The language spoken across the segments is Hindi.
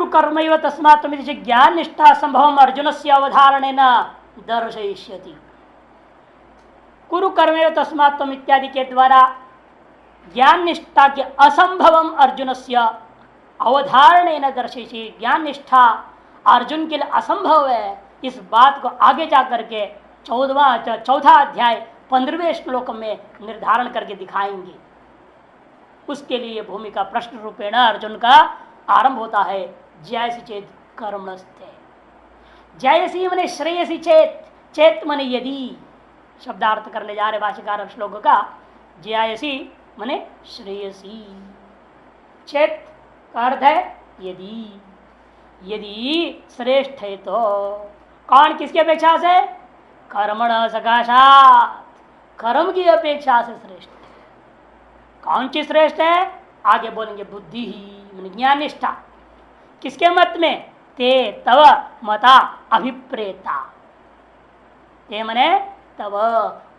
कर्म तस्मात् ज्ञान निष्ठा संभव अर्जुन से अवधारण दर्शयिष्यति। कुरु कर्म तस्मात् इत्यादि के द्वारा ज्ञान निष्ठा के असंभवम अर्जुन से अवधारण दर्शयिष्यति। ज्ञान निष्ठा अर्जुन के लिए असंभव है, इस बात को आगे जाकर के चौथा अध्याय 15वें श्लोक में निर्धारण करके दिखाएंगे। उसके लिए भूमिका प्रश्न रूपेण अर्जुन का आरंभ होता है। जयसी चेत कर्मणस्ते, जयसी मने श्रेयसी चेत, चेत मने यदि, शब्दार्थ करने जा रहे भाष्यकार श्लोक का। जयसी मने श्रेयसी, चेत का अर्थ है यदि, यदि श्रेष्ठ है तो। कौन किसकी अपेक्षा से? कर्मण सकाशात, कर्म की अपेक्षा से श्रेष्ठ है। कौन चीज श्रेष्ठ है? आगे बोलेंगे बुद्धि ही, ज्ञान निष्ठा। किसके मत में? ते तव मता अभिप्रेता, ते मने तव,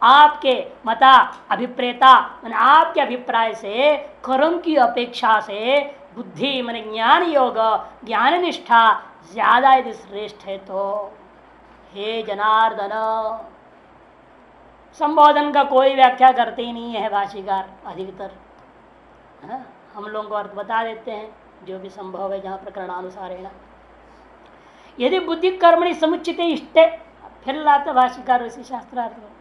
आपके मता अभिप्रेता मैंने आपके अभिप्राय से कर्म की अपेक्षा से बुद्धि मैंने ज्ञान योग ज्ञान निष्ठा ज्यादा यदि श्रेष्ठ है तो हे जनार्दन। संबोधन का कोई व्याख्या करते ही नहीं है भाष्यकार अधिकतर, हम लोगों को अर्थ बता देते हैं जो भी संभव है जहाँ प्रकरणानुसार है ना। यदि बुद्धि कर्मणि समुचित इष्टे, फिर लाते भाष्यकार उसी शास्त्रार्थ में,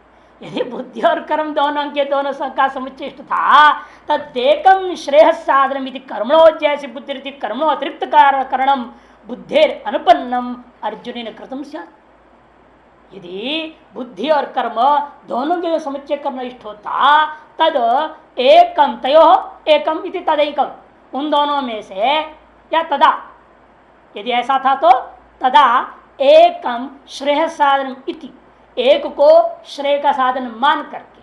यदि बुद्धि और कर्म दोनों के दोनों का समुचिष्ट था तदेकम श्रेय साधन कर्मणो जैसे बुद्धि कर्मणो अतिरिक्त कारणम बुद्धेर अनुपन्नम अर्जुन ने कृतम स्यात्। यदि बुद्धि और कर्म दोनों के समुच्चय करना इष्ट होता तद एकम तयो एकम इति तदैकम, उन दोनों में से, या तदा यदि ऐसा था तो तदा एकम श्रेय साधन इति, एक को श्रेय का साधन मान करके,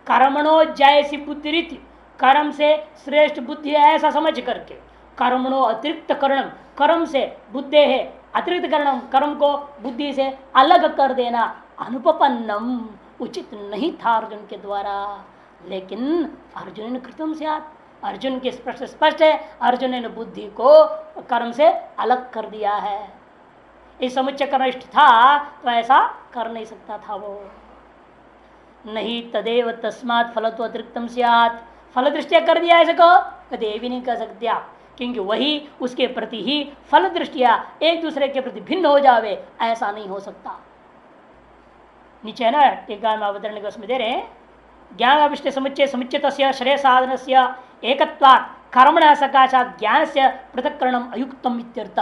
कर्मणो जैसी बुद्धि रीति, कर्म से श्रेष्ठ बुद्धि है ऐसा समझ करके, कर्मणो अतिरिक्त कर्णम, कर्म से बुद्धि है अतिरिक्त कर्णम, कर्म को बुद्धि से अलग कर देना अनुपपन्नम, उचित नहीं था अर्जुन के द्वारा। लेकिन अर्जुन ने कृतम स्यात्, अर्जुन के स्पष्ट है, अर्जुन ने बुद्धि को कर्म से अलग कर दिया है। इस समुच्चय करना इष्ट था तो ऐसा कर नहीं सकता था वो। नहीं तदेव तस्मात् फल तो अतिरिक्तम स्यात्, फल दृष्टिया कर दिया ऐसे को कभी भी नहीं कर सकते आप, क्योंकि वही उसके प्रति ही फल दृष्टिया एक दूसरे के प्रति भिन्न हो जावे, ऐसा नहीं हो सकता। नीचे है ना टीका में अवतरण को उसमें दे रहे हैं, ज्ञान अविष्ट समुच्चय समुचित श्रेय साधन से एकत्वात् कर्मण सकाशात् ज्ञान से पृथक्करणम अयुक्तम इत्यर्थ।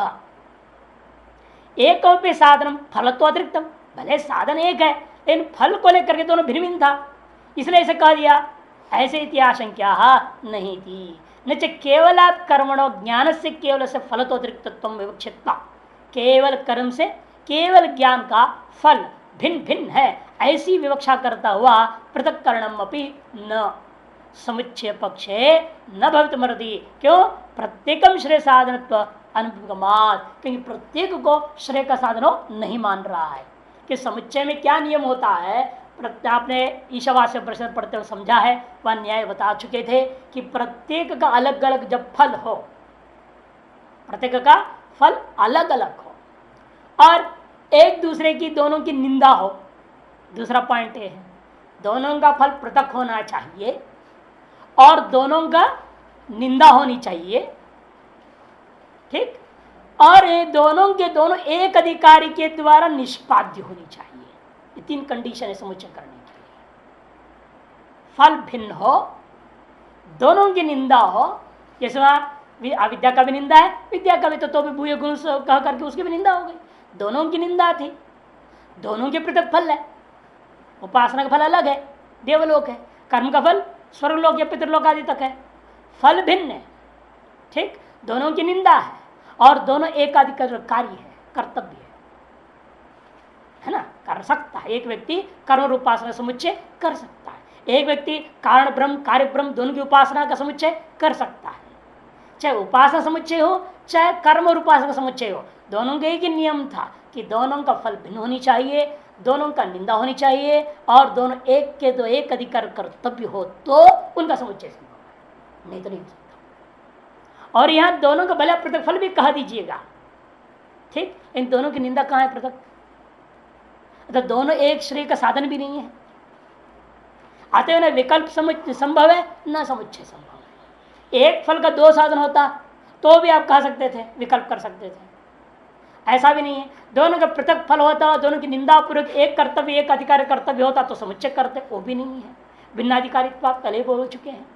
एक साधन फल तो अतिरिक्तम, भले साधन एक है लेकिन फल को लेकर के दोनों भिन्न भिन्न था, इसलिए ऐसे कह दिया। ऐसे इतिहासंख्या नहीं थी। न च केवलात् कर्मणो ज्ञान से केवल से फल तो अतिरिक्तत्व विवक्षित, केवल कर्म से केवल ज्ञान का फल भिन्न भिन्न है ऐसी विवक्षा करता हुआ पृथक्करणम अपि न समुच्चय पक्षे न भवितुमर्हति। क्यों? प्रत्येकम श्रेय साधनत्व अनुपगमात्, क्योंकि प्रत्येक को श्रेय का साधन नहीं मान रहा है। कि समुच्चय में क्या नियम होता है, आपने ईशावास्य प्रश्न पढ़ते हुए समझा है, वह न्याय बता चुके थे कि प्रत्येक का अलग अलग जब फल हो, प्रत्येक का फल अलग अलग हो और एक दूसरे की दोनों की निंदा हो। दूसरा पॉइंट ये है, दोनों का फल पृथक होना चाहिए और दोनों का निंदा होनी चाहिए, ठीक, और ये दोनों के दोनों एक अधिकारी के द्वारा निष्पाद्य होनी चाहिए। ये तीन कंडीशन है समुच्चय करने के लिए। फल भिन्न हो, दोनों की निंदा हो, जैसे वहां अविद्या का भी निंदा है, विद्या का भी तो भी भूय गुण कह करके उसकी भी निंदा हो गई। दोनों की निंदा थी, दोनों के पृथक फल है। उपासना का फल अलग है, देवलोक है, कर्म का फल स्वर्गलोक या पितृलोक आदि तक है, फल भिन्न है, ठीक, दोनों की निंदा है और दोनों एक आदि कार्य है, कर्तव्य है ना, कर सकता है। एक व्यक्ति कर्म और उपासना समुच्चय कर सकता है, एक व्यक्ति कारण ब्रह्म कार्य ब्रह्म दोनों की उपासना का समुच्चय कर सकता है। चाहे उपासना समुच्चय हो चाहे कर्म और उपासना समुच्चय हो, दोनों का एक ही नियम था कि दोनों का फल भिन्न होनी चाहिए, दोनों का निंदा होनी चाहिए और दोनों एक के दो एक अधिकार कर्तव्य हो तो उनका समुच्चय संभव है, नहीं तो नहीं हो सकता। और यहाँ दोनों का भले पृथक फल भी कह दीजिएगा, ठीक, इन दोनों की निंदा कहाँ है पृथक? तो दोनों एक श्रेय का साधन भी नहीं है। अतः न विकल्प संभव है, न समुच्चय संभव है। एक फल का दो साधन होता तो भी आप कह सकते थे, विकल्प कर सकते थे। ऐसा भी नहीं है। दोनों का पृथक फल होता, दोनों की निंदा पूर्वक एक कर्तव्य एक अधिकारी कर्तव्य होता तो समुच्चय करते, वो भी नहीं है। भिन्नाधिकारित्व आप पहले बोल चुके हैं।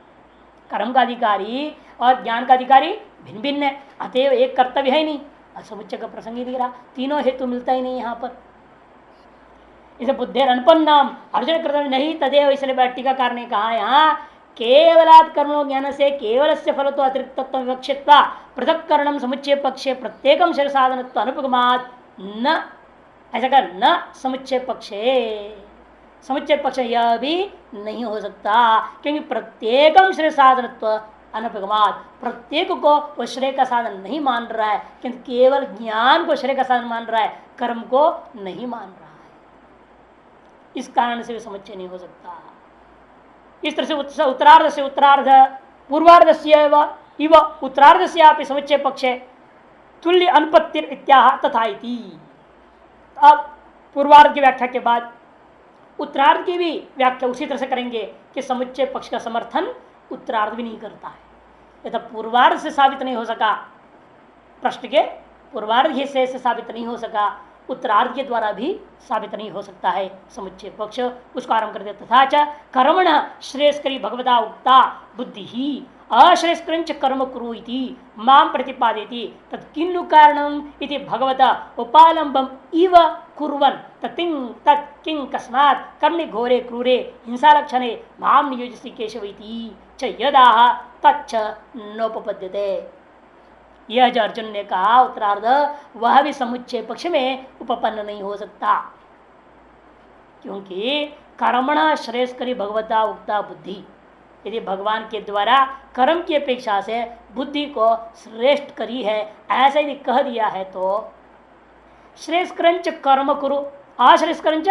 कर्म का अधिकारी और ज्ञान का अधिकारी भिन्न भिन्न है, अतएव एक कर्तव्य है ही नहीं, समुच्चय का प्रसंग ही नहीं रहा। तीनों हेतु मिलता ही नहीं यहाँ पर। इसे बुद्धेर अनुपन्नाम अर्जुन कर्तव्य नहीं तदेव, इसलिए टीकाकार ने कहा यहाँ केवलात् कर्मणो ज्ञान से केवल से फल तो अतिरिक्त विवक्षित्वा पृथक करणम समुच्चय पक्षे प्रत्येकम शरीर साधन अनुपगमात न, ऐसा कर न समुच्चय पक्षे, समुच्चय पक्ष यह भी नहीं हो सकता, क्योंकि प्रत्येकम श्रेय साधनत्व अनुपगमात, प्रत्येक को वो श्रेय का साधन नहीं मान रहा है, किंतु केवल ज्ञान को श्रेय का साधन मान रहा है, कर्म को नहीं मान रहा है। इस कारण से भी समुच्चय नहीं हो सकता। इस तरह से उत्तरार्ध से उत्तरार्ध पूर्वार्ध से इव उत्तरार्ध से आप समुच्चय पक्षे तुल्य अनुपत्तिर इत्याह तथा इति। अब पूर्वार्ध की व्याख्या के बाद उत्तरार्ध की भी व्याख्या उसी तरह से करेंगे कि समुच्चय पक्ष का समर्थन उत्तरार्ध भी नहीं करता है। यह तो पूर्वार्ध से साबित नहीं हो सका, प्रश्न के पूर्वार्ध हिस्से से साबित नहीं हो सका, उत्तरार्ध के द्वारा भी साबित नहीं हो सकता है समुच्चय पक्ष। उसको आरंभ करते तथा च कर्मण श्रेयस्करी भगवता उक्ता बुद्धि ही अश्रेयस्करंच कर्म कुरु इति मां प्रतिपादयति तत्किन्नु कारणम इति भगवता उपालंबम इव कुर्वन् तत्किं कस्मात् कर्मणि घोरे क्रूरे हिंसा लक्षणे मां नियोजयसि केशव इति च यदाह तच्च नोपपद्यते। यह जो अर्जुन ने कहा उत्तरार्ध, वह भी समुच्चय पक्ष में उपपन्न नहीं हो सकता, क्योंकि कर्मण श्रेयस्करी भगवता उक्ता बुद्धि, यदि भगवान के द्वारा कर्म की अपेक्षा से बुद्धि को श्रेष्ठ करी है ऐसा यदि कह दिया है तो श्रेयस्करंच कर्म कुरु अश्रेयस्करंच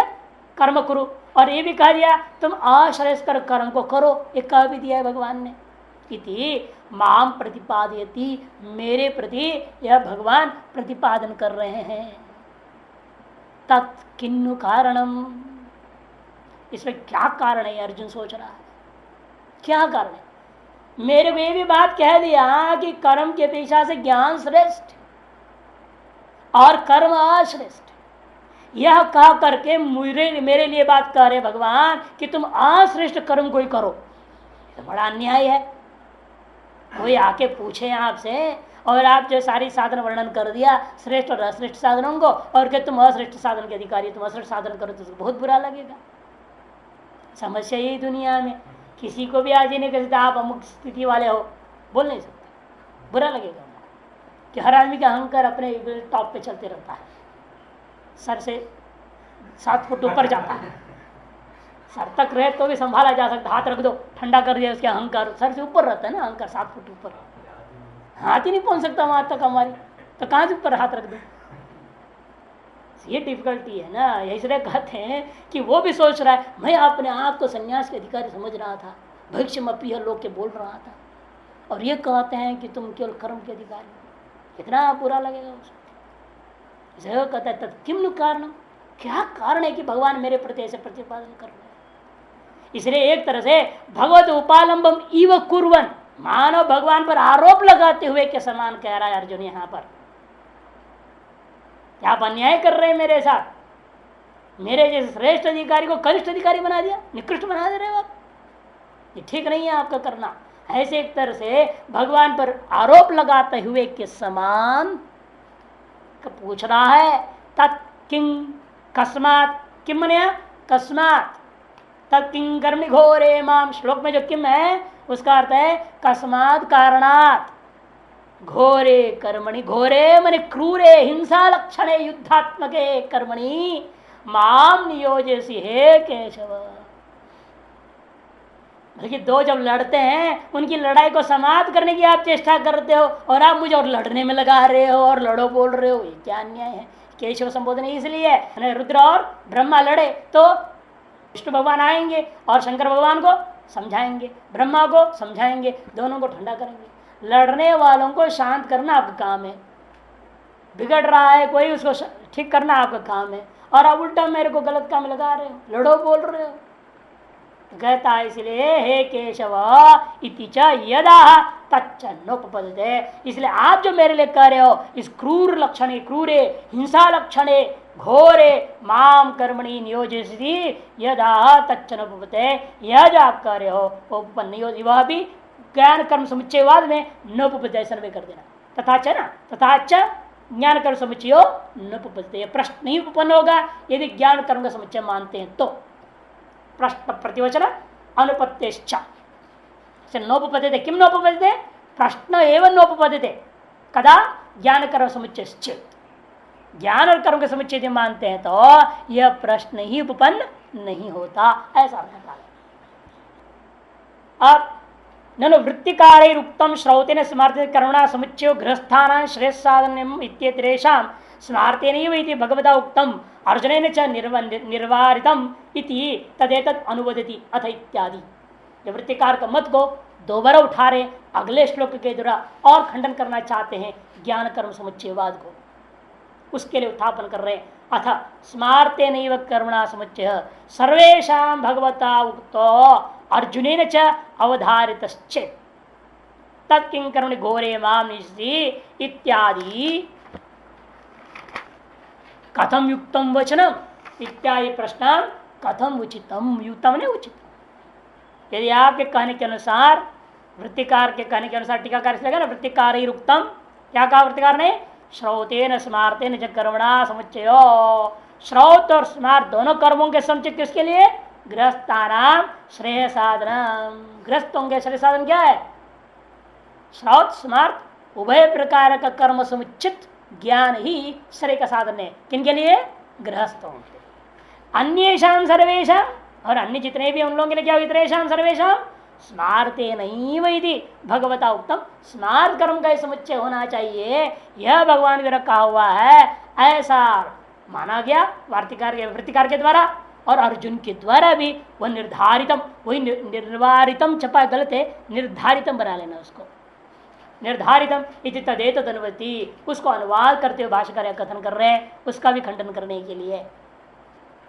कर्म कुरु, और ये भी कह दिया तुम अश्रेयस्कर कर्म को करो, ये कह भी दिया है भगवान ने। इति माम प्रतिपादयति, मेरे प्रति यह भगवान प्रतिपादन कर रहे हैं। तत्किन्नु कारणम, इसमें क्या कारण है अर्जुन सोच रहा है, क्या कारण है? मेरे को ये भी बात कह दिया कि कर्म की अपेक्षा से ज्ञान श्रेष्ठ और कर्म अश्रेष्ठ, यह कह करके मेरे लिए बात कह रहे भगवान कि तुम अश्रेष्ठ कर्म को ही करो, तो बड़ा अन्याय है। कोई आके पूछे आपसे और आप जो सारी साधन वर्णन कर दिया श्रेष्ठ और अश्रेष्ठ साधनों को, और कि तुम अश्रेष्ठ साधन के अधिकारी, तुम अश्रेष्ठ साधन करो तो बहुत बुरा लगेगा। समस्या यही दुनिया में, किसी को भी आज ही नहीं कहते आप अमुक स्थिति वाले हो, बोल नहीं सकते, बुरा लगेगा कि हर आदमी का अहंकार अपने टॉप पे चलते रहता है, सर से 7 फुट ऊपर जाता है, सर तक रहे तो भी संभाला जा सकता, हाथ रख दो ठंडा कर दिया, उसके अहंकार सर से ऊपर रहता है ना, अहंकार 7 फुट ऊपर, हाथ ही नहीं पहुंच सकता वहां तक हमारी, तो कहां से ऊपर हाथ रख दो? ये डिफिकल्टी है ना। इसलिए कहते हैं कि वो भी सोच रहा है मैं अपने आप को संन्यास के अधिकारी समझ रहा था, भविष्य में अपनी लोग के बोल रहा था, और ये कहते हैं कि तुम केवल कर्म के अधिकारी, कितना बुरा लगेगा उसको। इसलिए कहता है तत्किन्नु कारणम, क्या कारण है कि भगवान मेरे प्रति ऐसे प्रतिपादन कर रहे हैं? इसलिए एक तरह से भगवत उपालंबम इव कुर्वन्, मानव भगवान पर आरोप लगाते हुए के समान कह रहा है अर्जुन यहाँ पर, क्या आप अन्याय कर रहे हैं मेरे साथ, मेरे जैसे श्रेष्ठ अधिकारी को कनिष्ठ अधिकारी बना दिया, निकृष्ट बना दे रहे हो आप, ये ठीक नहीं है आपका करना। ऐसे एक तरह से भगवान पर आरोप लगाते हुए के समान पूछ रहा है। तत्किं कस्मात्, किम मने कस्मात्, तत्किं कर्मणि घोरे माम, श्लोक में जो किम है उसका अर्थ है कस्मात् कारणात्, घोरे कर्मणि, घोरे माने क्रूरे हिंसा लक्षणे युद्धात्मके कर्मणि माम नियोजयसि हे केशव। देखिए दो जब लड़ते हैं उनकी लड़ाई को समाप्त करने की आप चेष्टा करते हो और आप मुझे और लड़ने में लगा रहे हो और लड़ो बोल रहे हो, ये क्या अन्याय है? केशव संबोधन इसलिए रुद्र और ब्रह्मा लड़े तो विष्णु भगवान आएंगे और शंकर भगवान को समझाएंगे, ब्रह्मा को समझाएंगे, दोनों को ठंडा करेंगे। लड़ने वालों को शांत करना आपका काम है, बिगड़ रहा है कोई, उसको ठीक करना आपका काम है, और आप उल्टा मेरे को गलत काम लगा रहे हो, लड़ो बोल रहे हो। तो कहता है इसलिए हे केशव इति च यदा तच्च नोपपद्यते, इसलिए आप जो मेरे लिए कह रहे हो इस क्रूर लक्षणे, क्रूरे हिंसा लक्षणे घोरे माम कर्मणि नियोजयसि यदा तच्च नोपपद्यते, यह जो आप कह रहे हो वो उपपन्न, वह भी ज्ञान कर्म समुच्चयवाद में नोपपद्यसन में कर देना। तथा च ना, तथा च ज्ञान कर्म समुच्चयो नोपपद्यते, प्रश्न नहीं उपपन्न होगा यदि ज्ञान कर्म का समुच्चय मानते हैं तो। प्रश्न प्रतिवचन अनुपत्तिश्च नोपपद्यते, किम नोपपद्यते, प्रश्न एवं नोपपद्यते कदा ज्ञान कर्म समुच्चय, ज्ञान और कर्म के समुच्चय मानते हैं तो यह प्रश्न ही उपपन्न नहीं होता, ऐसा अर्थ। अब ननु वृत्तिकारुक्तम श्रौतेन स्मार्ते कर्मणा समुच्चयो गृहस्थानां श्रेष्ठ साधनम इत्येतेषां स्मार्तेनैव इति भगवता उक्तम अर्जुनेन च निर्वारितम इति तदेतत् अनुवदति अथ इत्यादि। जब वृत्तिकार का मत को दोबारा उठा रहे अगले श्लोक के द्वारा और खंडन करना चाहते हैं ज्ञान कर्म समुच्चयवाद को, उसके लिए उत्थापन कर रहे हैं। अथ स्मार्तेनैव कर्मणा समुच्चय सर्वेषां भगवता उक्तो अर्जुनेन च अवधारितश्चेत् तत्किं कर्मणि घोरे मां निषि इत्यादि कथम युक्तम वचनम इत्यादि प्रश्न कथम उचितम, युक्तम ने उचित। यदि आपके कहने के अनुसार, वृत्तिकार के कहने के अनुसार, टीकाकार से लगा ना वृत्तिकार ही रुक्तम, क्या कहा वृत्तिकार ने, श्रौतेन स्मार्तेन च कर्मणा समुच्चयो, श्रौत और स्मार्त दोनों कर्मों के समुच्चय किसके लिए, गृहस्थानाम श्रेय साधनम, गृहस्थों के श्रेय साधन क्या है, श्रौत स्मार्त उभय प्रकार का कर्म समुचित ज्ञान ही श्रेय का साधन है, किनके लिए, गृहस्थों के। अन्येषां सर्वेषां, और अन्य जितने भी उन लोगों के लिए क्या, इतरेषां सर्वेषां स्मार्ते नहीं वही भगवता उत्तम, स्मार्त कर्म का समुच्चय होना चाहिए, यह भगवान द्वारा कहा हुआ है, ऐसा माना गया वृत्तिकार के द्वारा, और अर्जुन के द्वारा भी वह निर्धारितम, वही निर्वारितम छपा गलत है, निर्धारितम बना लेना उसको, निर्धारितम इति तदेतत् अनुवति, उसको अनुवाद करते हुए भाष्यकार कथन कर रहे हैं, उसका भी खंडन करने के लिए।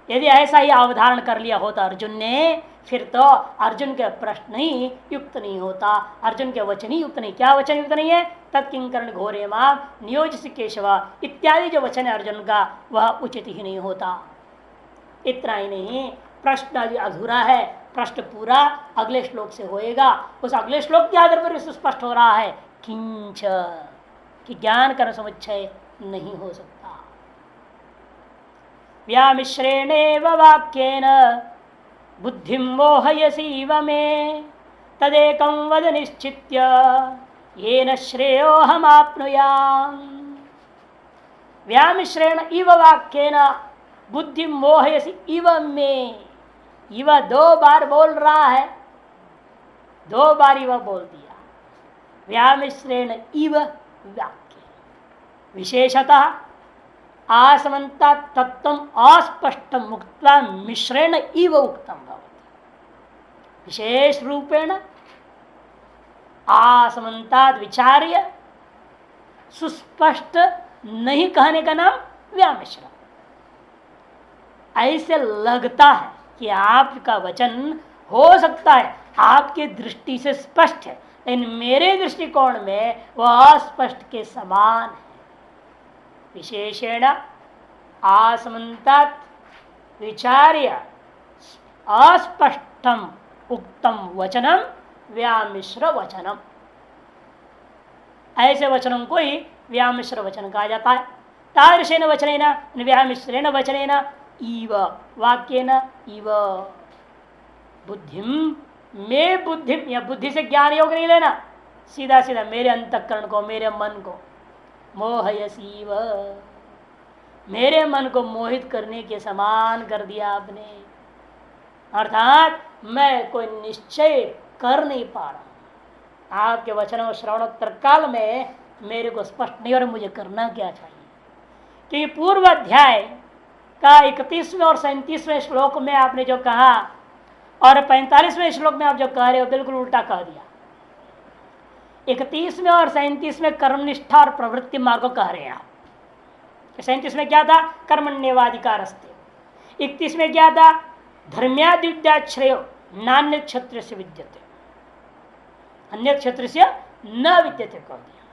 यदि ऐसा ही अवधारण कर लिया होता अर्जुन ने, फिर तो अर्जुन के प्रश्न ही युक्त नहीं होता, अर्जुन के वचन ही युक्त नहीं। क्या वचन युक्त नहीं है, तत्किंकरण घोरे मां नियोजित केशव इत्यादि जो वचन है अर्जुन का, वह उचित ही नहीं होता। इतना ही नहीं, प्रश्न अधूरा है, प्रश्न पूरा अगले श्लोक से होएगा, उस अगले श्लोक के आधार पर स्पष्ट हो रहा है किंच, कि ज्ञान कर्म समुच्चय नहीं हो सकता। व्यामिश्रेणेव वाक्येन बुद्धिं मोहयसीव मे तदेकं वद निश्चित्य येन श्रेयोहमाप्नुयाम्। व्यामिश्रेण इव वाक्येन बुद्धि मोहयसी इव में, इव दो बार बोल रहा है, दो बार इव बोल दिया। व्यामिश्रेण इव वाक्य विशेषतः आसमन्ता तत्व अस्पष्ट मुक्त्वा मिश्रेण इव उक्तम भवति। विशेष रूपेण आसमन्ता विचार्य सुस्पष्ट नहीं कहने का नाम व्यामिश्रण। ऐसे लगता है कि आपका वचन हो सकता है आपकी दृष्टि से स्पष्ट है, लेकिन मेरे दृष्टिकोण में वह अस्पष्ट के समान है। विशेषेण आसमन्तात् विचार्य अस्पष्टम उक्तम वचनम व्यामिश्र वचनम। ऐसे वचनों को ही व्यामिश्र वचन कहा जाता है। तादृशेन वचनेन व्यामिश्रेण वचनेन इव वाक्येन इव बुद्धिम, मैं बुद्धि या बुद्धि से ज्ञान योग नहीं लेना, सीधा सीधा मेरे अंतःकरण को, मेरे मन को मोहयसीव, मेरे मन को मोहित करने के समान कर दिया आपने। अर्थात मैं कोई निश्चय कर नहीं पा रहा, आपके वचनों श्रवणोत्तर काल में मेरे को स्पष्ट नहीं और मुझे करना क्या चाहिए। क्योंकि पूर्व अध्याय का 31वें और 37वें श्लोक में आपने जो कहा और 45वें श्लोक में आप जो कह रहे हो बिल्कुल उल्टा कह दिया। 31वें और 37वें कर्मनिष्ठा और प्रवृत्ति मार्ग को कह रहे हैं आप, 37 में क्या था? कर्मण्येवाधिकार अस्ते। 31 में क्या था? धर्म्यादिविद्याश्रयो नान्य क्षेत्र से विद्यते, अन्य क्षेत्र से न विद्यते कह दिया।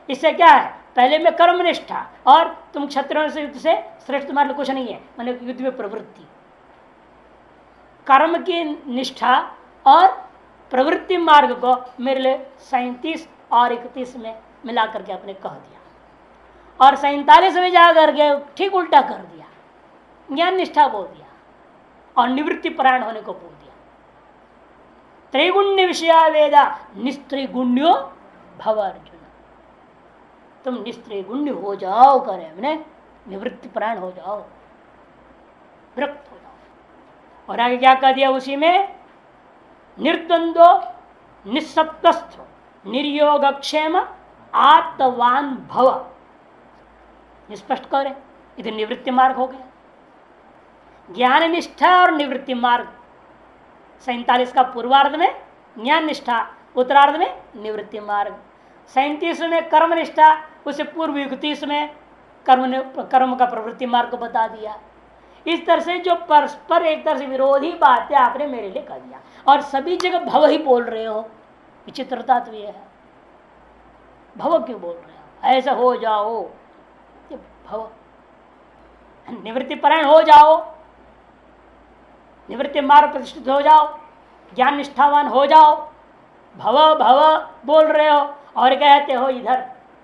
इससे क्या है? पहले में कर्मनिष्ठा और तुम क्षत्रियों से युद्ध से श्रेष्ठ तुम्हारे लिए कुछ नहीं है, मैंने युद्ध में प्रवृत्ति, कर्म की निष्ठा और प्रवृत्ति मार्ग को मेरे लिए 37 और 31 में मिला करके आपने कह दिया, और 47 में जाकर के ठीक उल्टा कर दिया, ज्ञान निष्ठा बोल दिया और निवृत्ति परायण होने को बोल दिया। त्रैगुण्य विषया वेदा निस्त्रिगुण्यो भव अर्जुन, तुम निस्त्रिगुण्य हो जाओ, करे हमने निवृत्ति परायण हो जाओ, विरक्त हो जाओ। और आगे क्या कह दिया उसी में? निर्द्वंद्व निस्सत्वस्थ निर्योगक्षेम आत्मवान भव, स्पष्ट करे, इधर निवृत्ति मार्ग हो गया। ज्ञान निष्ठा और निवृत्ति मार्ग 47 का पूर्वार्ध में ज्ञान निष्ठा, उत्तरार्ध में निवृत्ति मार्ग। 37 में कर्म निष्ठा, उससे पूर्व 31 में कर्म का प्रवृत्ति मार्ग को बता दिया। इस तरह से जो परस्पर एक तरह से विरोधी बातें आपने मेरे लिए कह दिया, और सभी जगह भव ही बोल रहे हो। विचित्रता तो ये है, भव क्यों बोल रहे हो? ऐसा हो जाओ, भव निवृत्ति परायण हो जाओ, निवृत्ति मार्ग प्रतिष्ठित हो जाओ, ज्ञान निष्ठावान हो जाओ, भव भव बोल रहे हो और कहते हो इधर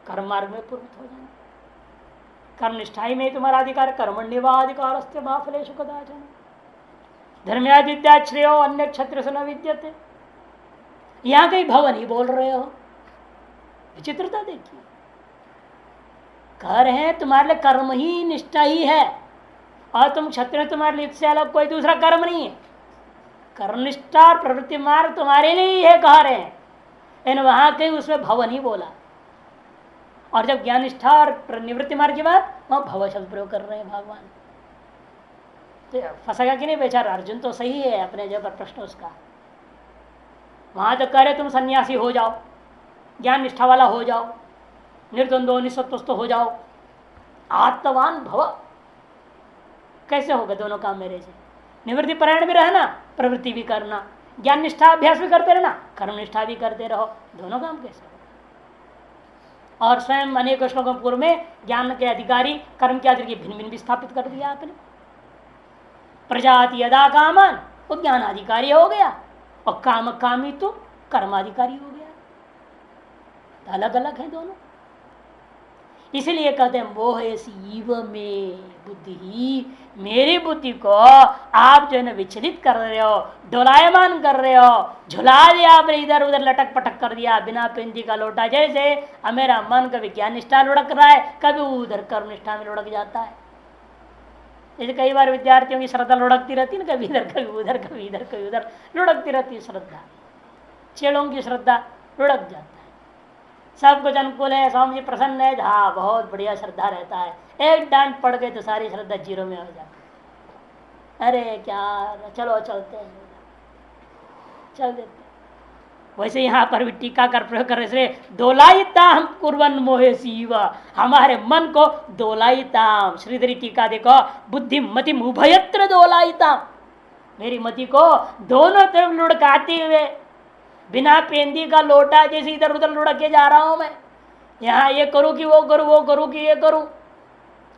कर्म मार्ग में पूर्वत हो जाना। कर्म निष्ठाई में तुम्हारा अधिकार, कर्मण्येवाधिकार अस्ते मा फलेषु कदाचन धर्म्यादिविद्याश्रयो अन्य क्षेत्र से न विद्यते। यहां कहीं भव नहीं बोल रहे हो, विचित्रता देखिए। कह रहे हैं तुम्हारे लिए कर्म ही निष्ठा ही है, और तुम क्षत्रिय, तुम्हारे लिए इससे अलग कोई दूसरा कर्म नहीं है। कर्मनिष्ठा और प्रवृत्ति मार्ग तुम्हारे लिए ही है कह रहे हैं, लेकिन वहां कहीं उसमें भव नहीं बोला। और जब ज्ञान निष्ठा और निवृत्ति मार्ग की बात, वहां भव शब्द प्रयोग कर रहे हैं भगवान। तो फंसेगा कि नहीं बेचारा अर्जुन? तो सही है अपने जगह पर प्रश्न उसका। वहां तो कह रहे तुम सन्यासी हो जाओ, ज्ञान निष्ठा वाला हो जाओ, निर्द्वंद्व निस्सत्वस्थ हो जाओ, आत्मवान भव। कैसे होगा दोनों काम मेरे से? निवृत्ति परायण भी रहना, प्रवृत्ति भी करना, ज्ञान निष्ठा अभ्यास भी करते रहना, कर्म निष्ठा भी करते रहो, दोनों काम कैसे होगा? और स्वयं अनेक श्लोकों पूर्व में ज्ञान के अधिकारी कर्म के अधिकारी भिन्न भिन्न भी स्थापित कर दिया आपने। प्रजाति यदा कामान, वो ज्ञानाधिकारी हो गया, और काम कामी तो कर्माधिकारी हो गया। तो अलग अलग है दोनों। इसलिए कहते हैं मोहेसीव में बुद्धि ही, मेरी बुद्धि को आप जो है ना विचलित कर रहे हो, डोलायमान कर रहे हो, झुला दिया आपने, इधर उधर लटक पटक कर दिया बिना पेंदी का लोटा जैसे। अब मेरा मन कभी ज्ञान निष्ठा लुढ़क रहा है, कभी उधर कर्म निष्ठा में लुढ़क जाता है। जैसे कई बार विद्यार्थियों की श्रद्धा लुढ़कती रहती है ना, कभी इधर कभी उधर, कभी इधर कभी उधर लुढ़कती रहती है श्रद्धा। चेलों की श्रद्धा लुढ़क जाता है। सब कुछ अनुकूल है, स्वामी जी प्रसन्न है, हाँ बहुत बढ़िया श्रद्धा रहता है। एक डांट पड़ गई तो सारी श्रद्धा जीरो में हो जाती है। अरे क्या, चलो चलते हैं, चल देते। वैसे यहाँ पर भी टीकाकार प्रयोग कर रहे, दोलायिता हम कुर्वन मोहे सीव, हमारे मन को दोलायिता। श्रीधरी टीका देखो, बुद्धि मति उभयत्र दोलायिता, मेरी मति को दोनों तरफ लुढ़काते हुए, बिना पेंदी का लोटा जैसे इधर उधर लुढ़क के जा रहा हूं मैं। यहाँ ये करूं कि वो करूं, वो करूं कि ये करूं,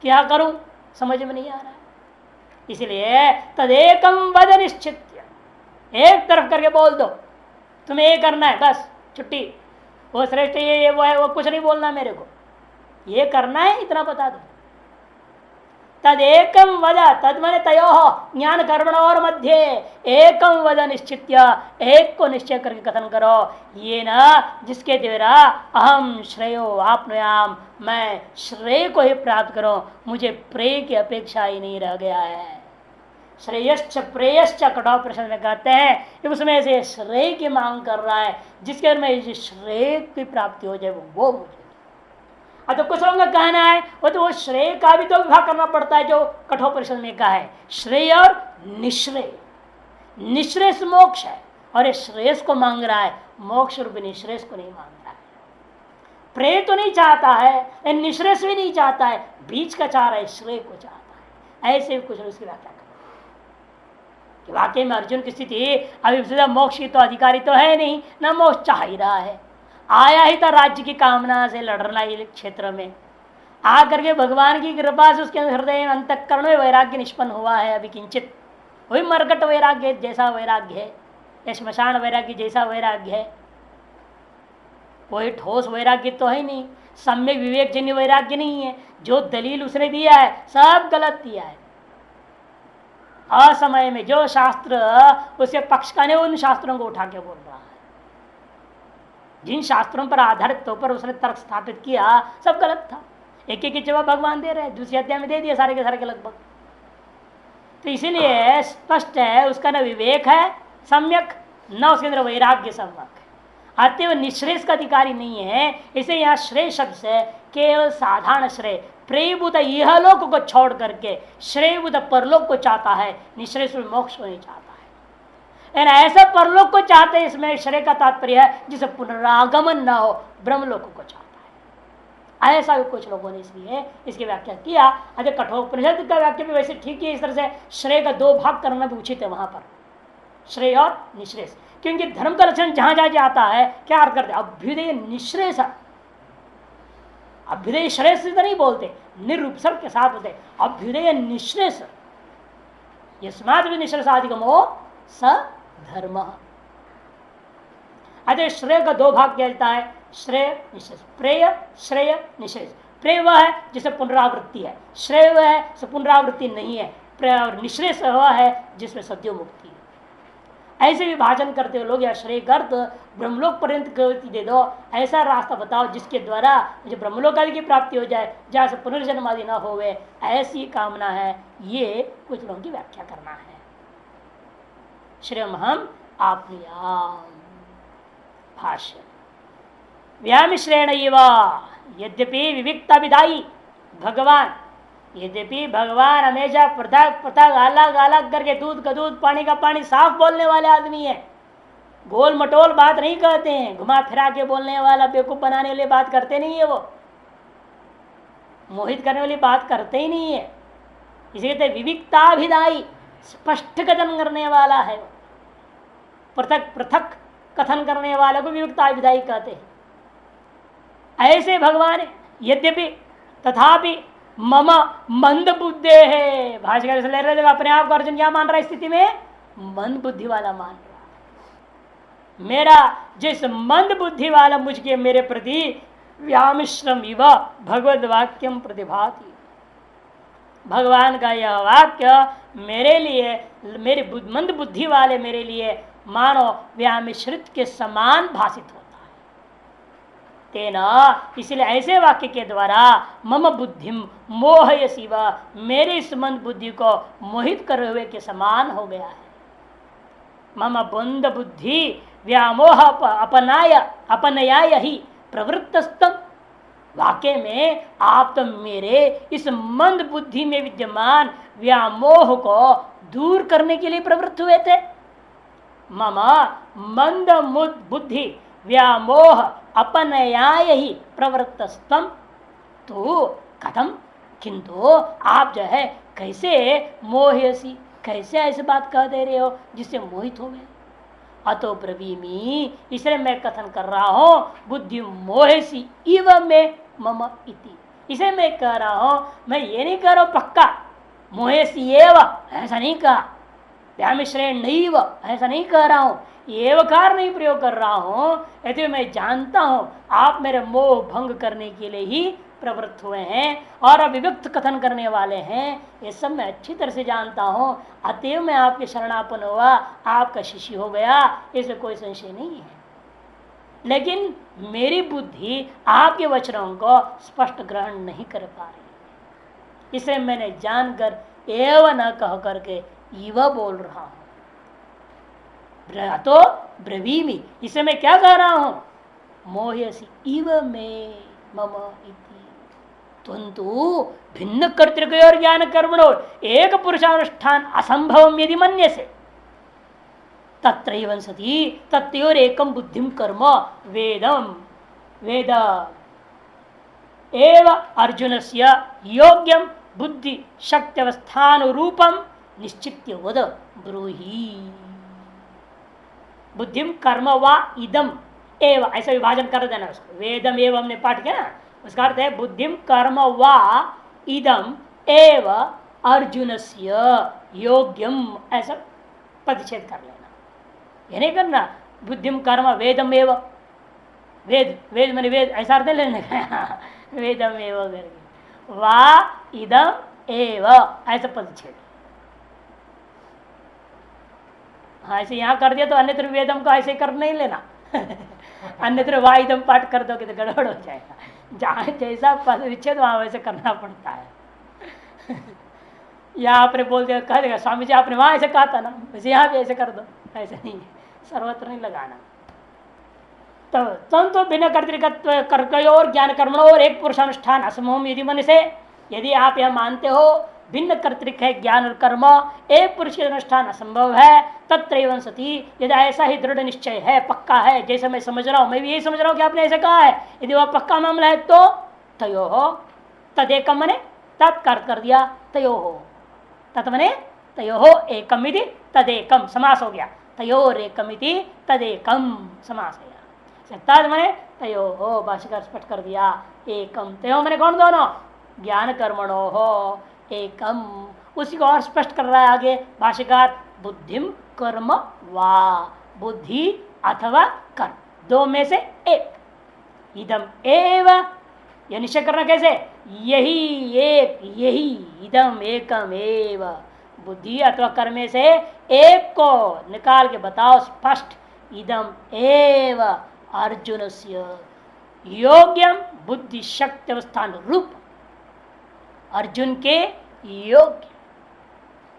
क्या करूं समझ में नहीं आ रहा है। इसलिए तदेकम वद निश्चित, एक तरफ करके बोल दो तुम्हें ये करना है, बस छुट्टी। वो श्रेष्ठ ये वो है, वो कुछ नहीं बोलना मेरे को, ये करना है इतना बता दो। तदेकम वद, तद माने तयो ज्ञान कर्मण और मध्य एकम वद निश्चित्य, एक को निश्चय करके कथन करो। ये ना जिसके द्वारा अहम श्रेयो आपनुयाम, मैं श्रेय को ही प्राप्त करो, मुझे प्रेय की अपेक्षा ही नहीं रह गया है। श्रेयश्च प्रेयश्च कठोर प्रश्न में कहते हैं, उसमें से श्रेय की मांग कर रहा है, जिसके में श्रेय की प्राप्ति हो जाए वो मुझे। अब तो कुछ लोगों का कहना है वो तो वो श्रेय का भी तो विभाग करना पड़ता है, जो कठोर परिषद में कहा है श्रेय और निश्रेय। निश्रेय मोक्ष है और ये श्रेयस को मांग रहा है, मोक्ष रूप निश्रेयस को नहीं मांग रहा है। प्रेय तो नहीं चाहता है, निश्रेष भी नहीं चाहता है, बीच का चाह रहा है, श्रेय को चाहता है। ऐसे भी कुछ उसकी व्याख्या कि वाकई में अर्जुन की स्थिति अभी सीधा मोक्ष की तो अधिकारी तो है नहीं, न मोक्ष चाह ही रहा है। आया ही था राज्य की कामना से लड़ना ही क्षेत्र में, आकर के भगवान की कृपा से उसके हृदय में अंतःकरण में वैराग्य निष्पन्न हुआ है। अभी किंचित वही मरकट वैराग्य जैसा वैराग्य है, या श्मशान वैराग्य जैसा वैराग्य है, कोई ठोस वैराग्य तो है नहीं, सम्यक विवेकजन्य वैराग्य नहीं है। जो दलील उसने दिया है सब गलत दिया है। असमय में जो शास्त्र उसके पक्ष का नहीं, उन शास्त्रों को उठा के बोल रहा है। जिन शास्त्रों पर आधारित तो पर उसने तर्क स्थापित किया सब गलत था। एक एक जवाब भगवान दे रहे हैं, दूसरे अध्याय में दे दिए सारे के सारे के लगभग। तो इसीलिए स्पष्ट है उसका न विवेक है सम्यक, न उसके अंदर वैराग्य सम्यक है, अतएव निश्रेष का अधिकारी नहीं है। इसे यहाँ श्रेय शब्द से केवल साधारण श्रेय, प्रेयभूत इहलोक को छोड़ करके श्रेयभूत परलोक को चाहता है, निश्रेष मोक्ष को नहीं चाहता है। ऐसा परलोक को चाहते हैं, इसमें श्रेय का तात्पर्य है जिसे पुनरागमन न हो, ब्रह्मलोक को चाहता है। ऐसा भी कुछ लोगों ने इसलिए इसकी व्याख्या किया। अरे कठोपनिषद का व्याख्या भी वैसे ठीक है, इस तरह से श्रेय का दो भाग करना भी उचित है वहां पर, श्रेय और निश्रेष। क्योंकि धर्म का लक्षण जहां जहां आता है क्या अर्थ करते, अभ्युदय निश्रेष। अभ्युदय श्रेष्ठ से तो नहीं बोलते, निरुपसर्ग के साथ होते अभ्युदय निश्रेष। यस्मात् निश्रेषाधिगमो स धर्म। अतः श्रेय का दो भाग कहता है, श्रेय निश्रेष। प्रेय श्रेय निश्रेष। प्रेय वह है जिसे पुनरावृत्ति है, श्रेय वह है जिसे पुनरावृत्ति नहीं है, और निश्रेष वह है जिसमें सद्यो मुक्ति है। ऐसे विभाजन करते हुए लोग या श्रेय अर्थ ब्रह्मलोक पर्यंत गति दे दो, ऐसा रास्ता बताओ जिसके द्वारा मुझे ब्रह्मलोक आदि की प्राप्ति हो जाए, जहाँ से पुनर्जन्म आदि न होवे, ऐसी कामना है। ये कुछ लोगों की व्याख्या करना है। श्रेयम हम आपनियाम भाष्य व्यामिश्रेण यद्यपि विविक्ता विदाई भगवान, यद्यपि भगवान हमेशा पृथक पृथक अलग अलग करके दूध का दूध पानी का पानी साफ बोलने वाले आदमी है, गोल मटोल बात नहीं कहते हैं, घुमा फिरा के बोलने वाला बेवकूफ बनाने वाली बात करते नहीं है, वो मोहित करने वाली बात करते ही नहीं है। इसीलिए तो विविक्ताभिदायी स्पष्ट कथन करने वाला है, पृथक पृथक कथन करने वाले को विविक्ताभिदायी कहते हैं। ऐसे भगवान यद्यपि तथापि मम मंद बुद्धे है, भाषा ले रहे थे अपने आप को अर्जुन क्या मान रहा है, स्थिति में मंद बुद्धि वाला मान रहा। मेरा जिस मंद बुद्धि वाला मुझके मेरे प्रति व्यामिश्रम इव भगवद वाक्यम प्रतिभाति, भगवान का यह वाक्य मेरे लिए, मेरे मंद बुद्धि वाले मेरे लिए मानो व्यामिश्रित के समान भाषित होता है। तेना, इसलिए ऐसे वाक्य के द्वारा मम बुद्धिम मोहयसी व, मेरे इस मंद बुद्धि को मोहित करे हुए के समान हो गया है। मम बुंद बुद्धि व्यामोह अपनयाय ही प्रवृत्तस्तम, वाक्य में आप तो मेरे इस मंद बुद्धि में विद्यमान व्यामोह को दूर करने के लिए प्रवृत्त हुए थे। मम मंद बुद्धि व्यामोह अपनयाय ही प्रवृत्तस्तम, तो कथम, किंतु आप जो है कैसे मोहयसी, कैसे ऐसी बात कह दे रहे हो जिससे मोहित हो गए। अतो ब्रवीमी, इसलिए मैं कथन कर रहा हूं, बुद्धि मोहसी इव में मम इति, इसे मैं कह रहा हूं, मैं ये नहीं कह रहा हूं पक्का मोहसी एव, ऐसा नहीं कहा, व्यामिश्रेण नैव ऐसा नहीं कह रहा हूं, एवकार नहीं प्रयोग कर रहा हूं। यदि मैं जानता हूं आप मेरे मोह भंग करने के लिए ही प्रवृत्त हुए हैं और अभिव्यक्त कथन करने वाले हैं, ये सब मैं अच्छी तरह से जानता हूं। अतएव मैं आपके शरणापन्न हुआ, आपका शिष्य हो गया, इसे कोई संशय नहीं है। लेकिन मेरी बुद्धि आपके वचनों को स्पष्ट ग्रहण नहीं कर पा रही, इसे मैंने जानकर एव न कह करके इव बोल रहा हूं। तो ब्रवीमी, इसे मैं क्या कह रहा हूं, मोहयसी इव में मम इति, तुंतु भिन्न कर्तृक और ज्ञान कर्मणो एक पुरुषानुष्ठान असंभव यदि मन्यसे तत्रैव सति तत्योर एकम बुद्धिम कर्म वेदम वेद एव अर्जुनस्य योग्यम बुद्धि शक्त्यवस्थानुरूपम निश्चित्य वद ब्रूहि। बुद्धिम कर्म वा इदम एव, ऐसा विभाजन कर देना उसको। वेदम एव हमने पाठ किया ना, उसका अर्थ है बुद्धिम कर्म वा इदम एव अर्जुनस्य योग्यम, ऐसा प्रतिषेध कर लेना। ये नहीं करना बुद्धिम कर्म वेदम एव, वेद वेद मैंने वेद ऐसा अर्थ लेने का वेदम एव वा इदम एव ऐसा प्रतिषेध। हाँ ऐसे यहाँ कर दिया तो अन्यत्र वेदम को ऐसे कर नहीं लेना अन्यत्र वाइदम पाठ कर दोगे तो गड़बड़ हो जाएगा। जहाँ जैसा विच्छेद वहाँ वैसे करना पड़ता है यहाँ आपने बोल दिया कह देगा स्वामी जी आपने वहाँ ऐसे कहा था ना, वैसे यहाँ भी ऐसे कर दो, ऐसे नहीं है, सर्वत्र नहीं लगाना। तो भिन्न कर्तृकत्व कर्कयोर ज्ञान कर्मणों और एक पुरुषानुष्ठान असमोम यदि मन से, यदि आप यह मानते हो भिन्न कर्तृक है ज्ञान और कर्म, एक पुरुष के अनुष्ठान असंभव है, तत्रैवं सती, यदि ऐसा ही दृढ़ निश्चय है, पक्का है, जैसे मैं समझ रहा हूं, मैं भी यही समझ रहा हूं कि आपने ऐसे कहा है, यदि वह पक्का मामला है तो तयो हो तदेकम, मने तत्कार कर दिया, तयो हो तत् मने तयो हो एकम इति तदेकम, समास हो गया, तयोर एकम इति तदेकम समास है। तद मने तयो हो, भाष्यकार स्पष्ट कर दिया, एकम तयो मने कौन दोनों, ज्ञान कर्मणो हो एकम, उसी को और स्पष्ट कर रहा है आगे भाष्यकार, बुद्धिम कर्म वा, बुद्धि अथवा कर्म, दो में से एक, इदम एव, यह निश्चय करना कैसे, यही एक, यही इदम एकम एव, बुद्धि अथवा कर्म में से एक को निकाल के बताओ स्पष्ट, इदम एव अर्जुनस्य योग्यम बुद्धि शक्ति अवस्थान रूप, अर्जुन के योग्य,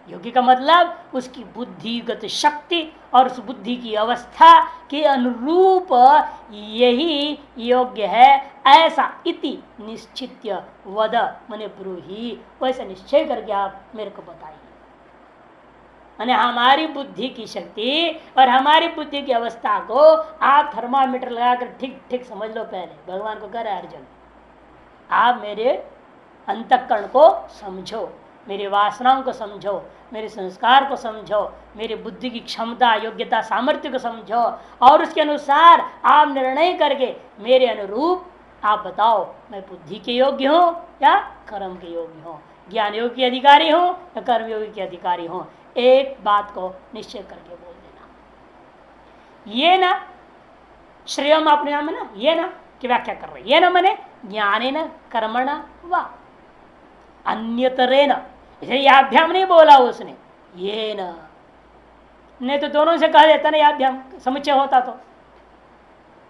योग्य का मतलब उसकी बुद्धिगत शक्ति और उस बुद्धि की अवस्था के अनुरूप यही योग्य है, ऐसा इति निश्चित्य वद मने ब्रूहि, वैसा निश्चय करके आप मेरे को बताइए। माने हमारी बुद्धि की शक्ति और हमारी बुद्धि की अवस्था को आप थर्मामीटर लगाकर ठीक ठीक समझ लो। पहले भगवान को कह रहे अर्जुन, आप मेरे अंतःकरण को समझो, मेरी वासनाओं को समझो, मेरे संस्कार को समझो, मेरी बुद्धि की क्षमता योग्यता सामर्थ्य को समझो, और उसके अनुसार आप निर्णय करके मेरे अनुरूप आप बताओ, मैं बुद्धि के योग्य हूँ या कर्म के योग्य हूँ, ज्ञान योग के अधिकारी हूँ या कर्म योग के अधिकारी हूँ। एक बात को निश्चय करके बोल देना। ये ना श्रेयम अपने नाम है ना, ये ना की व्याख्या कर रहे, ये ना मने ज्ञाने न कर्मण व अन्यतरे न, इसे याभ्याम नहीं बोला उसने, ये न, नहीं तो दोनों से कह देता ना याभ्याम समुच्चय होता तो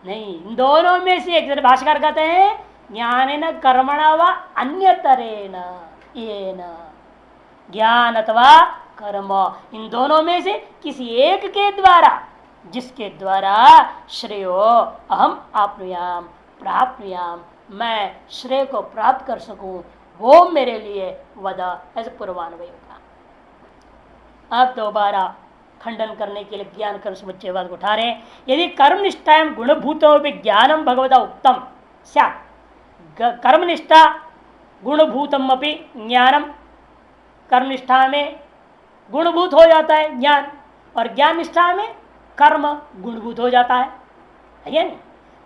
नहीं, इन दोनों में से एक। भाष्यकार कहते हैं ज्ञाने न कर्मण व अन्यतरे न, ये न ज्ञान अथवा कर्म, इन दोनों में से किसी एक के द्वारा, जिसके द्वारा श्रेयो अहम आपनुयाम प्राप्नुयाम, मैं श्रेय को प्राप्त कर सकूं, वो मेरे लिए वदा, ऐसे पूर्वान्वय होगा। अब दोबारा खंडन करने के लिए ज्ञान कर्म समुच्चय वाद को उठा रहे हैं। यदि कर्मनिष्ठा गुणभूतों भी ज्ञानम भगवता उत्तम स्यात्, कर्मनिष्ठा गुणभूतम अपनी ज्ञानम, कर्मनिष्ठा में गुणभूत हो जाता है ज्ञान, और ज्ञान निष्ठा में कर्म गुणभूत हो जाता है नहीं?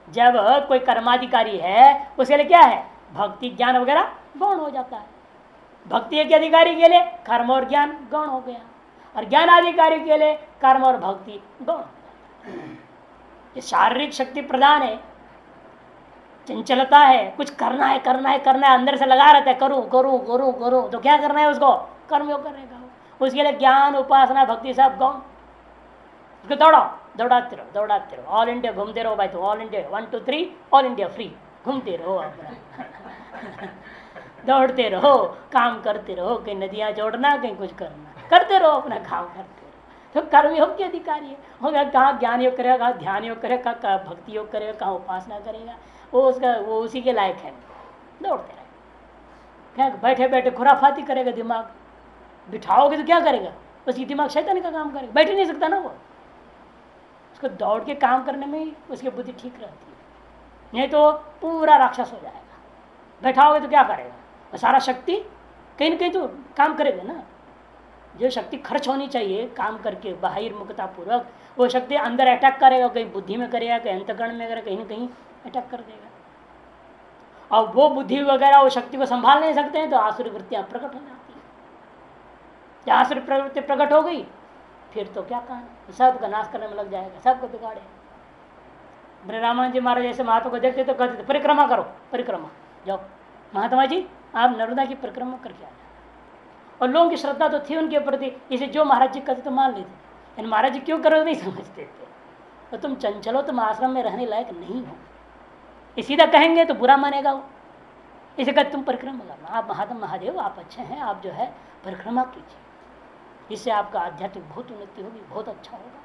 जब कोई कर्माधिकारी है उसके लिए क्या है, भक्ति ज्ञान वगैरह गौण हो जाता है। भक्ति के अधिकारी के लिए कर्म और ज्ञान गौण हो गया, और ज्ञान अधिकारी के लिए कर्म और भक्ति गौण हो जाता है। ये शारीरिक शक्ति प्रदान है, चंचलता है, कुछ करना है करना है करना है, अंदर से लगा रहता है करूं करूं करूं करूं, तो क्या करना है उसको, कर्मयोग करेगा। उसके लिए ज्ञान उपासना भक्ति सब गौण, उसको दौड़ाते रहो, ऑल इंडिया घूमते रहो भाई, तो all India 1 2 3 all India free घूमते रहो अपना दौड़ते रहो, काम करते रहो, कहीं नदियां जोड़ना कहीं कुछ करना, करते रहो अपना काम करते रहो। तो कर्मयोग के अधिकारी है, होगा कहाँ ज्ञान योग करेगा, कहाँ ध्यान योग करेगा, कहाँ भक्ति योग करेगा, कहाँ उपासना करेगा, वो उसी के लायक है। दौड़ते रहे, क्या बैठे बैठे खुराफाती करेगा, दिमाग बिठाओगे तो क्या करेगा, उसकी दिमाग शैतानी का काम करेगा, बैठ ही नहीं सकता ना वो। उसको दौड़ के काम करने में ही उसकी बुद्धि ठीक रहती है, नहीं तो पूरा राक्षस हो जाएगा। बैठाओगे तो क्या करेगा? वो सारा शक्ति कहीं ना कहीं तो काम करेगा ना। जो शक्ति खर्च होनी चाहिए काम करके बहिर्मुखता पूर्वक, वो शक्ति अंदर अटैक करेगा, कहीं बुद्धि में करेगा, कहीं अंतकरण में करेगा, कहीं ना कहीं अटैक कर देगा। और वो बुद्धि वगैरह वो शक्ति को संभाल नहीं सकते हैं तो आसुरी वृत्तियां प्रकट हो जाती है। जब आसुरी प्रवृत्ति प्रकट हो गई फिर तो क्या कहा, सबका नाश करने में लग जाएगा, सबको बिगाड़े। बड़े रामानंद जी महाराज जैसे महात्मा को देखते तो कहते थे परिक्रमा करो, परिक्रमा जाओ महात्मा जी आप नर्मदा की परिक्रमा करके आ जाए। और लोगों की श्रद्धा तो थी उनके प्रति, इसे जो महाराज जी कहते तो मान लेते। महाराज जी क्यों करो नहीं समझते थे। तो तुम चंचलो, तुम आश्रम में रहने लायक नहीं हो, ये सीधा कहेंगे तो बुरा मानेगा वो। इसे कहते तुम परिक्रमा करना, आप महात्मा महादेव आप अच्छे हैं, आप जो है परिक्रमा कीजिए, इससे आपका आध्यात्मिक बहुत उन्नति होगी, बहुत अच्छा होगा।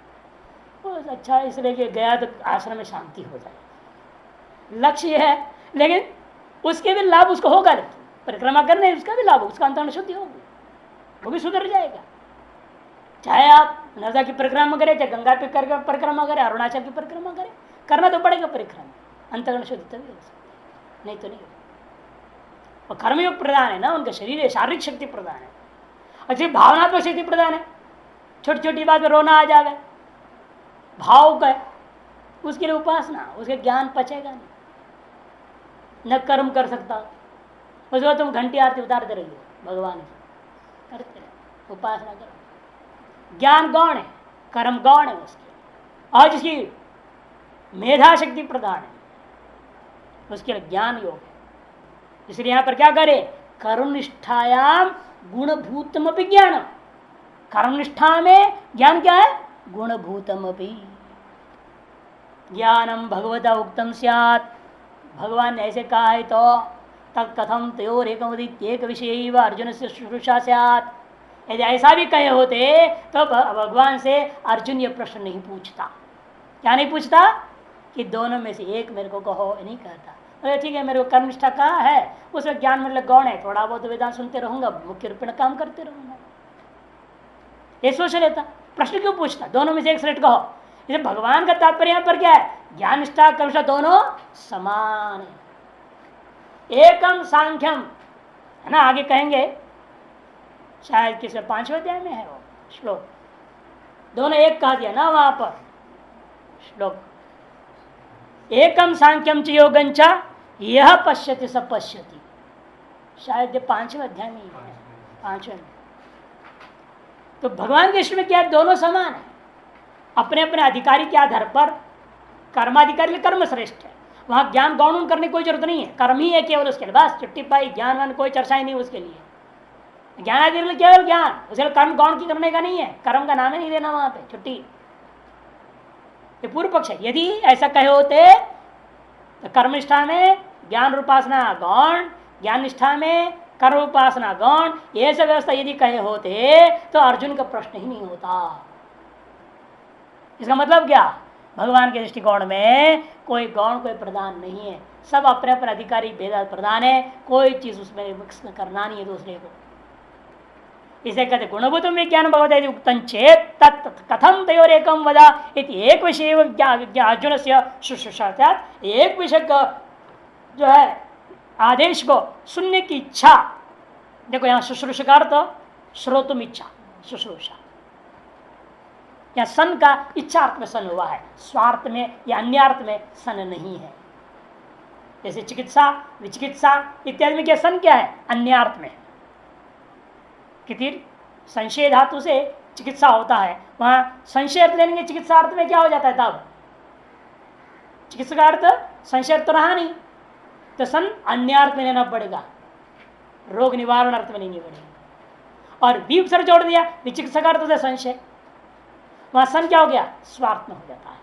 बहुत अच्छा है, इसलिए कि गया तो आश्रम में शांति हो जाए, लक्ष्य है। लेकिन उसके भी लाभ उसको होगा, लेकिन परिक्रमा करने उसका भी लाभ हो, उसका अंतर्न शुद्धि होगी, वो भी सुधर जाएगा। चाहे आप नर्मदा की परिक्रमा करें, चाहे गंगा की परिक्रमा करें, अरुणाचल की परिक्रमा करें, करना तो पड़ेगा परिक्रमा, अंतर्न शुद्धि तभी हो सकती, नहीं तो नहीं। और कर्मयोग प्रधान है ना, उनका शरीर है, शारीरिक शक्ति प्रधान है, अच्छी भावनात्मक शक्ति प्रधान है। छोटी छोटी बात में रोना आ जाए, भाव का उसके लिए उपासना, उसके ज्ञान पचेगा नहीं, न कर्म कर सकता। उसके बाद तुम घंटी आरती उतारते रहिए भगवान की, करते रहे, उपासना करो। ज्ञान गौण है, कर्म गौण है उसके, और जिसकी मेधा शक्ति प्रधान है उसके लिए ज्ञान योग है। इसलिए यहां पर क्या करे, कर्मनिष्ठायाम गुणभूतम ज्ञान। कर्मनिष्ठा में ज्ञान क्या है, गुणभूतम ज्ञानम भगवता उक्तम स्यात्। भगवान ने ऐसे कहा है तो तत्कथम तयोर एक विषय अर्जुन से शुश्रूषा स्यात्। यदि ऐसा भी कहे होते तो भगवान से अर्जुन ये प्रश्न नहीं पूछता। क्या नहीं पूछता कि दोनों में से एक मेरे को कहो, नहीं कहता। अरे ठीक है, मेरे को कर्मनिष्ठा कहा है, उसमें ज्ञान मतलब गौण है, थोड़ा बहुत वेदांत सुनते रहूंगा, मुख्य रूप में काम करते रहूंगा, ये सोच लेता। प्रश्न क्यों पूछता, दोनों में से एक सेलेक्ट कहो। इसे भगवान का तात्पर्य यहाँ पर क्या है, ज्ञान निष्ठा कर्मनिष्ठा दोनों समान है, एकम सांख्यम है ना, आगे कहेंगे शायद किसी 5वें अध्याय में है वो श्लोक, दोनों एक कहा दिया ना वहां पर श्लोक, एकम सांख्यम च योगं च यह पश्यति स पश्यति, शायद 5वें अध्याय में ही है, 5वें में। तो भगवान के दृष्टि में क्या है, दोनों समान है, अपने अपने अधिकारी के आधार पर। कर्माधिकारी कर्म श्रेष्ठ है, वहां ज्ञान गौण करने की कोई जरूरत नहीं है, कर्म ही है केवल उसके लिए, बस चुट्टी पाई, ज्ञान वान कोई चर्चा ही नहीं उसके लिए। ज्ञान आदि केवल ज्ञान, उसे कर्म गौण की करने का नहीं है, कर्म का नाम ही नहीं देना वहां पे, छुट्टी। ये पूर्व पक्ष है। यदि ऐसा कहे होते तो कर्मनिष्ठा में ज्ञान रूपासना गौण, ज्ञान निष्ठा में कर्म उपासना गौण, ये सब व्यवस्था यदि कहे होते तो अर्जुन का प्रश्न ही नहीं होता। इसका मतलब क्या, भगवान के दृष्टिकोण में कोई गौण कोई प्रधान नहीं है, सब अपने अपने अधिकारी भेद प्रधान है, कोई चीज उसमें मिक्स करना नहीं है दूसरे को। इसे कहते गुणभूत में ज्ञान भगवत उक्तं चेत तत् कथम तयोर एकम वदा इति एक विषय अर्जुन से शुश्रूषा, एक विषय का जो है आदेश को सुनने की इच्छा। देखो यहाँ शुश्रूषा का अर्थ श्रोतुम इच्छा, शुश्रूषा या सन का इच्छा अर्थ में सन हुआ है, स्वार्थ में या अन्य अर्थ में सन नहीं है। जैसे चिकित्सा विचिकित्सा इत्यादि में क्या सन क्या है, अन्य अर्थ में। किसी संशय धातु से चिकित्सा होता है, वहां संशय अर्थ लेंगे, चिकित्सा अर्थ में क्या हो जाता है, तब चिकित्सा का अर्थ संशय अर्थ तो रहा नहीं, तो सन अन्य अर्थ में लेना पड़ेगा, रोग निवारण अर्थ में लेनी पड़ेगा। और भी उपसर्ग जोड़ दिया विचिकित्सा का अर्थ से संशय, वहां सन क्या हो गया, स्वार्थ में हो जाता है,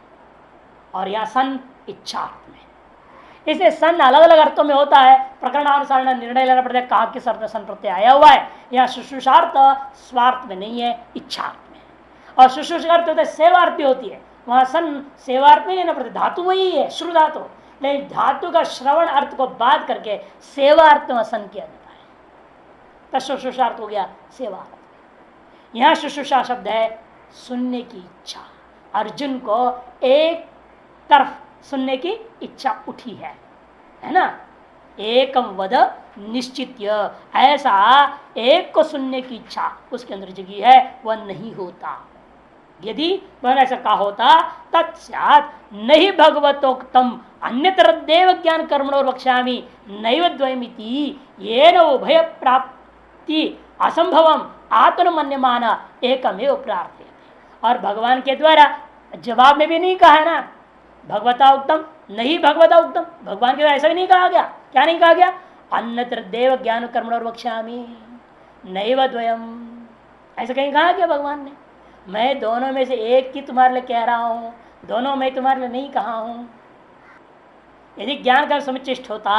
और यह सन इच्छा अर्थ में। इसलिए सन अलग अलग अर्थों में होता है, प्रकरणानुसार निर्णय लेना पड़ता है कहा किस अर्थ में सन प्रत्यय आया हुआ है। यह शुश्रूषार्थ स्वार्थ में नहीं है, इच्छार्थ में। और शुश्रूषार्थ होता है सेवार्थ भी होती है, वहां सन सेवार्थ में लेना पड़ता, धातु वही है श्रु धातु, लेकिन धातु का श्रवण अर्थ को बात करके सेवार्थ में सन किया जाता है, तब शुश्रूषार्थ हो गया सेवार्थ। यहां शुश्रूषा शब्द है सुनने की इच्छा, अर्जुन को एक तरफ सुनने की इच्छा उठी है ना, एकम वद निश्चित्य, ऐसा एक को सुनने की इच्छा उसके अंदर जगी है, वह नहीं होता। यदि वह ऐसा कहा होता तत्स्यात् नहीं भगवतोक्तम अन्यतर देव ज्ञान कर्मणो वक्ष्यामि नैव द्वयमिति येन उभय प्राप्ति असंभवम आत्मन्यमान एकमेव प्रार्थयते। और भगवान के द्वारा जवाब में भी नहीं कहा है ना भगवता उत्तम, नहीं भगवता उत्तम, भगवान के द्वारा ऐसा भी नहीं कहा गया। क्या नहीं कहा गया? अन्यत्र देव ज्ञान कर्मणो वक्ष्यामि नैव द्वयम, ऐसा कहीं कहा गया भगवान ने? मैं दोनों में से एक की तुम्हारे लिए कह रहा हूं, दोनों में तुम्हारे लिए नहीं कहा हूं। यदि ज्ञान का समुचिष्ट होता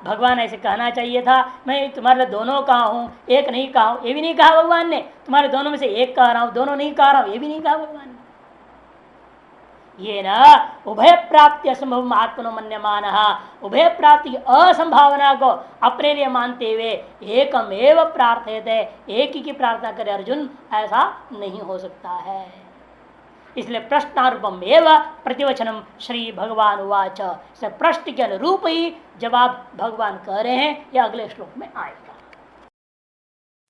भगवान ऐसे कहना चाहिए था, मैं तुम्हारे लिए दोनों कहा हूं, एक नहीं कहा हूं, ये भी नहीं कहा भगवान ने। तुम्हारे दोनों में से एक कह रहा हूं, दोनों नहीं कह रहा हूं, ये भी नहीं कहा भगवान ने। ये न उभय प्राप्ति असंभव आत्मनो मन्यमान, उभय प्राप्ति की असंभावना को अपने लिए मानते हुए एकमेव प्रार्थयते, एक ही की प्रार्थना करे अर्जुन, ऐसा नहीं हो सकता है। इसलिए प्रश्नारूपम एवं प्रतिवचनम श्री भगवान उवाच, प्रश्न के अनुरूप ही जवाब भगवान कह रहे हैं, यह अगले श्लोक में आएगा।